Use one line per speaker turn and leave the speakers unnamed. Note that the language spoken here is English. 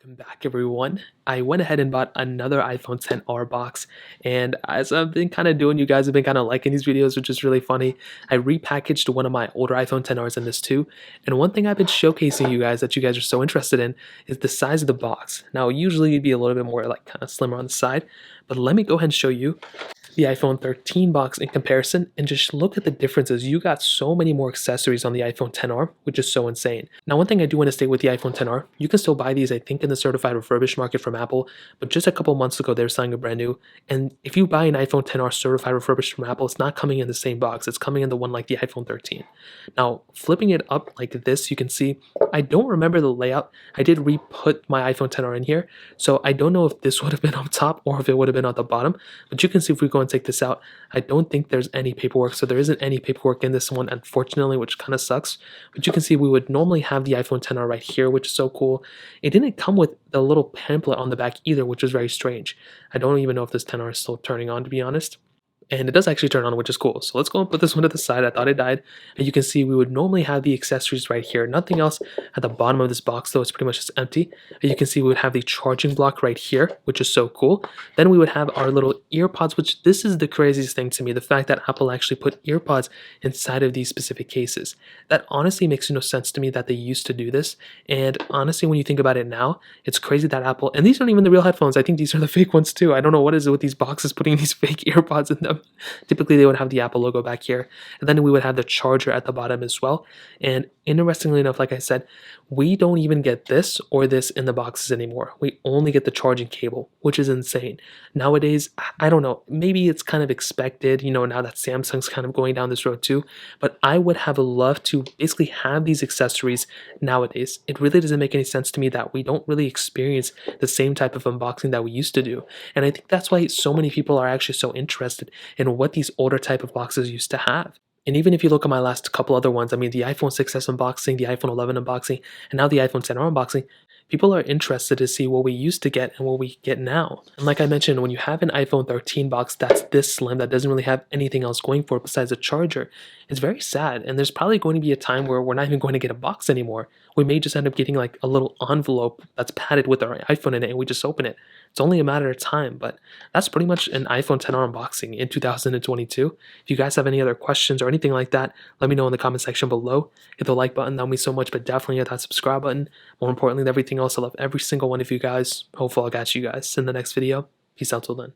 Welcome back, everyone. I went ahead and bought another iPhone XR box, and as I've been kind of doing, you guys have been kind of liking these videos, which is really funny. I repackaged one of my older iPhone XRs in this too, and one thing I've been showcasing you guys that you guys are so interested in is the size of the box. Now, usually it'd be a little bit more like kind of slimmer on the side, but let me go ahead and show you the iPhone 13 box in comparison and just look at the differences. You got so many more accessories on the iPhone XR, which is so insane. Now, one thing I do want to state with the iPhone XR, you can still buy these, I think, in the certified refurbished market from Apple, but just a couple months ago, they were selling a brand new. And if you buy an iPhone XR certified refurbished from Apple, it's not coming in the same box. It's coming in the one like the iPhone 13. Now, flipping it up like this, you can see, I don't remember the layout. I did re-put my iPhone XR in here, so I don't know if this would have been on top or if it would have been on the bottom, but you can see if we go and take this out, I don't think there's any paperwork, so there isn't any paperwork in this one, unfortunately, which kind of sucks. But you can see we would normally have the iPhone XR right here, which is so cool. It didn't come with the little pamphlet on the back either, which is very strange. I don't even know if this XR is still turning on, to be honest. And it does actually turn on, which is cool. So let's go and put this one to the side. I thought it died. And you can see we would normally have the accessories right here. Nothing else at the bottom of this box, though. It's pretty much just empty. And you can see we would have the charging block right here, which is so cool. Then we would have our little Earpods, which this is the craziest thing to me. The fact that Apple actually put Earpods inside of these specific cases. That honestly makes no sense to me that they used to do this. And honestly, when you think about it now, it's crazy that Apple, and these aren't even the real headphones. I think these are the fake ones too. I don't know what is it with these boxes putting these fake Earpods in them. Typically, they would have the Apple logo back here, and then we would have the charger at the bottom as well. And interestingly enough, like I said, we don't even get this or this in the boxes anymore. We only get the charging cable, which is insane. Nowadays, I don't know, maybe it's kind of expected, you know, now that Samsung's kind of going down this road too, but I would have loved to basically have these accessories nowadays. It really doesn't make any sense to me that we don't really experience the same type of unboxing that we used to do. And I think that's why so many people are actually so interested in what these older type of boxes used to have. And even if you look at my last couple other ones, I mean, the iPhone 6s unboxing, the iPhone 11 unboxing, and now the iPhone XR unboxing, people are interested to see what we used to get and what we get now. And like I mentioned, when you have an iPhone 13 box that's this slim, that doesn't really have anything else going for it besides a charger, it's very sad. And there's probably going to be a time where we're not even going to get a box anymore. We may just end up getting like a little envelope that's padded with our iPhone in it, and we just open it. It's only a matter of time, but that's pretty much an iPhone XR unboxing in 2022. If you guys have any other questions or anything like that, let me know in the comment section below. Hit the like button, that would mean so much, but definitely hit that subscribe button. More importantly than everything else, I love every single one of you guys. Hopefully I'll catch you guys in the next video. Peace out till then.